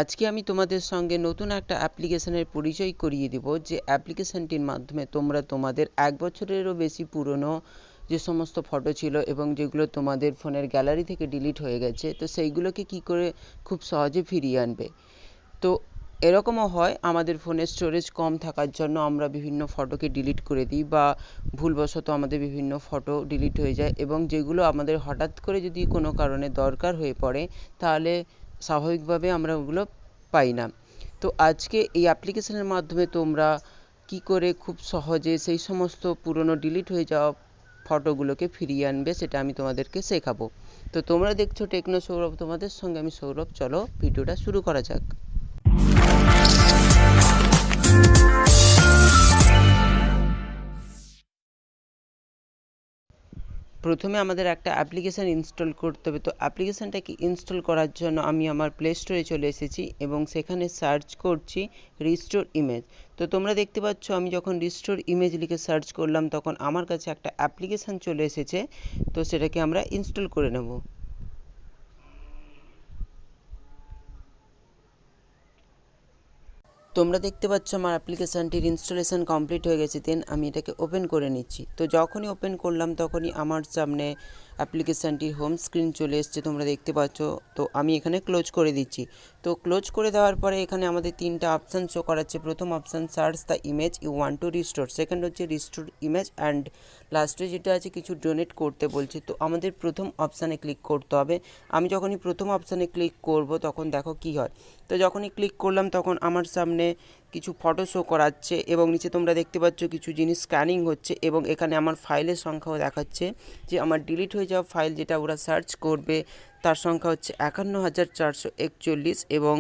আজকে আমি তোমাদের সঙ্গে নতুন একটা অ্যাপ্লিকেশনের পরিচয় করিয়ে দেব, যে অ্যাপ্লিকেশনটির মাধ্যমে তোমরা তোমাদের 1 বছরেরও বেশি পুরনো যে সমস্ত ফটো ছিল এবং যেগুলো তোমাদের ফোনের গ্যালারি থেকে ডিলিট হয়ে গেছে, তো সেইগুলোকে কি করে খুব সহজে ফিরিয়ে আনবে। তো এরকমও হয় আমাদের ফোনের স্টোরেজ কম থাকার জন্য আমরা বিভিন্ন ফটোকে ডিলিট করে দিই, বা ভুলবশত আমাদের বিভিন্ন ফটো ডিলিট হয়ে যায়, এবং যেগুলো আমাদের হঠাৎ করে যদি কোনো কারণে দরকার হয়ে পড়ে তাহলে স্বাভাবিকভাবে আমরা ওগুলো পাই না। তো আজকে এই অ্যাপ্লিকেশনের মাধ্যমে তোমরা কি করে খুব সহজে সেই সমস্ত পুরনো ডিলিট হয়ে যাওয়া ফটোগুলোকে ফিরিয়ে আনবে সেটা আমি তোমাদেরকে শেখাবো। তো তোমরা দেখছো টেকনো সৌরভ, তোমাদের সঙ্গে আমি সৌরভ। চলো ভিডিওটা শুরু করা যাক। প্রথমে আমাদের একটা অ্যাপ্লিকেশান ইনস্টল করতে হবে। তো অ্যাপ্লিকেশানটাকে ইনস্টল করার জন্য আমি আমার প্লে স্টোরে চলে এসেছি এবং সেখানে সার্চ করছি রিস্টোর ইমেজ। তো তোমরা দেখতে পাচ্ছ আমি যখন রিস্টোর ইমেজ লিখে সার্চ করলাম তখন আমার কাছে একটা অ্যাপ্লিকেশান চলে এসেছে। তো সেটাকে আমরা ইনস্টল করে নেব। তোমরা দেখতে পাচ্ছ আমার অ্যাপ্লিকেশানটির ইনস্টলেশন কমপ্লিট হয়ে গেছে। দেন আমি এটাকে ওপেন করে নিচ্ছি। তো যখনই ওপেন করলাম তখনই আমার সামনে অ্যাপ্লিকেশানটির হোম স্ক্রিন চলে এসছে, তোমরা দেখতে পাচ্ছ। তো আমি এখানে ক্লোজ করে দিচ্ছি। তো ক্লোজ করে দেওয়ার পরে এখানে আমাদের 3টা অপশান শো করাচ্ছে। প্রথম option search the image you want to restore, second হচ্ছে রিস্টোর ইমেজ, অ্যান্ড লাস্টে যেটা আছে কিছু ডোনেট করতে বলছে। তো আমাদের প্রথম অপশানে ক্লিক করতে হবে। আমি যখনই প্রথম অপশানে ক্লিক করব তখন দেখো কি হয়। তো যখনই ক্লিক করলাম তখন আমার সামনে কিছু ফটো শো করাচ্ছে এবং নিচে তোমরা দেখতে পাচ্ছ কিছু জিনিস স্ক্যানিং হচ্ছে, এবং এখানে আমার ফাইলের সংখ্যাও দেখাচ্ছে যে আমার ডিলিট হয়ে যাওয়া ফাইল যেটা ওরা সার্চ করবে তার সংখ্যা হচ্ছে 51,441, এবং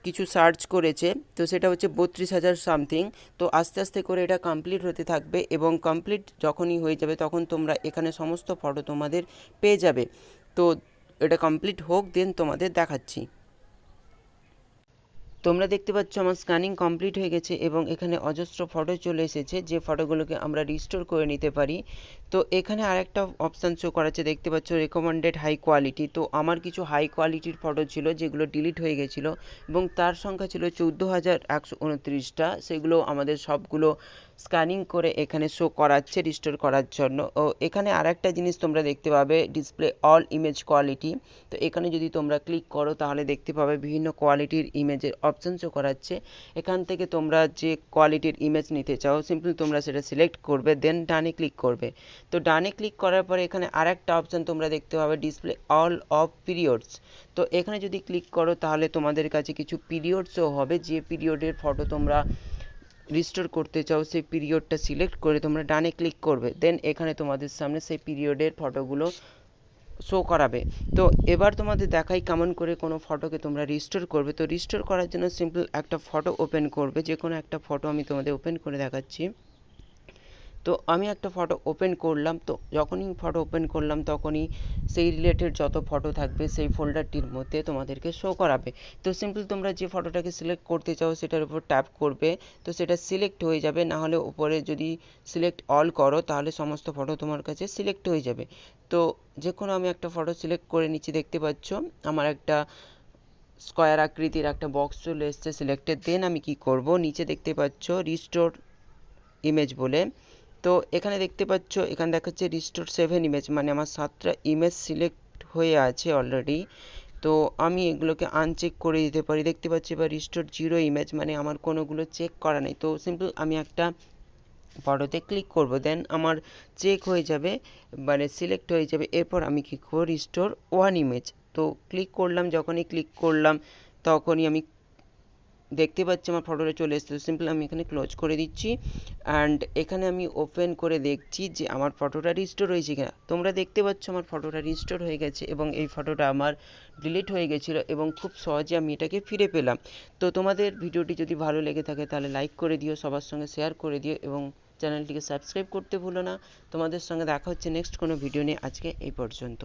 কিছু সার্চ করেছে তো সেটা হচ্ছে 32,000 সামথিং। তো আস্তে আস্তে করে এটা কমপ্লিট হতে থাকবে, এবং কমপ্লিট যখনই হয়ে যাবে তখন তোমরা এখানে সমস্ত ফটো তোমাদের পেয়ে যাবে। তো এটা কমপ্লিট হোক, দেন তোমাদের দেখাচ্ছি। তোমরা দেখতে পাচ্ছ আমার স্ক্যানিং কমপ্লিট হয়ে গেছে এবং এখানে অজস্র ফটো চলে এসেছে, যে ফটোগুলোকে আমরা রিস্টোর করে নিতে পারি। তো এখানে আরেকটা অপশান শো করাচ্ছে, দেখতে পাচ্ছ রেকমেন্ডেড হাই কোয়ালিটি। তো আমার কিছু হাই কোয়ালিটির ফটো ছিল যেগুলো ডিলিট হয়ে গেছিলো, এবং তার সংখ্যা ছিল 14,129টা। সেগুলো আমাদের সবগুলো স্ক্যানিং করে এখানে শো করাচ্ছে রিস্টোর করার জন্য। ও এখানে আরেকটা জিনিস তোমরা দেখতে পাবে, ডিসপ্লে অল ইমেজ কোয়ালিটি। তো এখানে যদি তোমরা ক্লিক করো তাহলে দেখতে পাবে বিভিন্ন কোয়ালিটির ইমেজের অপশান শো করাচ্ছে। এখান থেকে তোমরা যে কোয়ালিটির ইমেজ নিতে চাও সিম্পল তোমরা সেটা সিলেক্ট করবে, দেন ডানে ক্লিক করবে। তো ডানে ক্লিক করার পরে এখানে আরেকটা অপশান তোমরা দেখতে পাবে, ডিসপ্লে অল অফ পিরিয়ডস। তো এখানে যদি ক্লিক করো তাহলে তোমাদের কাছে কিছু পিরিয়ডসও হবে, যে পিরিয়ডের ফটো তোমরা রিস্টোর করতে চাও সেই পিরিয়ডটা সিলেক্ট করে তোমরা ডানে ক্লিক করবে, দেন এখানে তোমাদের সামনে সেই পিরিয়ডের ফটোগুলো শো করাবে। তো এবার তোমাদের দেখাই কেমন করে কোনো ফটোকে তোমরা রিস্টোর করবে। তো রিস্টোর করার জন্য সিম্পল একটা ফটো ওপেন করবে, যে কোনো একটা ফটো আমি তোমাদের ওপেন করে দেখাচ্ছি। তো আমি একটা ফটো ওপেন করলাম। তো যখনই ফটো ওপেন করলাম তখনই সেই রিলেটেড যত ফটো থাকবে সেই ফোল্ডারটির মধ্যে তোমাদেরকে শো করাবে। তো সিম্পল তোমরা যে ফটোটাকে সিলেক্ট করতে চাও সেটার উপর ট্যাপ করবে, তো সেটা সিলেক্ট হয়ে যাবে। না হলে উপরে যদি সিলেক্ট অল করো তাহলে সমস্ত ফটো তোমার কাছে সিলেক্ট হয়ে যাবে। তো যে কোনো আমি একটা ফটো সিলেক্ট করে নিচ্ছি। দেখতে পাচ্ছ আমার একটা স্কোয়ার আকৃতির একটা বক্স চলে এসছে সিলেক্টেড। দেন আমি কি করব, নিচে দেখতে পাচ্ছ রিস্টোর ইমেজ বলে। তো এখানে দেখতে পাচ্ছ এখানে দেখাচ্ছে রিস্টোর 7 ইমেজ, মানে আমার 7টা ইমেজ সিলেক্ট হয়ে আছে অলরেডি। তো আমি এগুলোকে আনচেক করে দিতে পারি। দেখতে পাচ্ছি এবার রিস্টোর 0 ইমেজ, মানে আমার কোনোগুলো চেক করা নেই। তো সিম্পল আমি একটা ফটোতে ক্লিক করব, দেন আমার চেক হয়ে যাবে, মানে সিলেক্ট হয়ে যাবে। এরপর আমি কি করব, রিস্টোর 1 ইমেজ। তো ক্লিক করলাম, যখনই ক্লিক করলাম তখনই আমি দেখতে পাচ্ছি আমার ফটোটা চলে এসেছে। সিম্পল আমি এখানে ক্লোজ করে দিচ্ছি, অ্যান্ড এখানে আমি ওপেন করে দেখছি যে আমার ফটোটা রিস্টোর হয়েছে কিনা। তোমরা দেখতে পাচ্ছ আমার ফটোটা রিস্টোর হয়ে গেছে, এবং এই ফটোটা আমার ডিলিট হয়ে গেছিলো এবং খুব সহজে আমি এটাকে ফিরে পেলাম। তো তোমাদের ভিডিওটি যদি ভালো লেগে থাকে তাহলে লাইক করে দিও, সবার সঙ্গে শেয়ার করে দিও, এবং চ্যানেলটিকে সাবস্ক্রাইব করতে ভুলো না। তোমাদের সঙ্গে দেখা হচ্ছে নেক্সট কোনো ভিডিও নিয়ে। আজকে এই পর্যন্ত।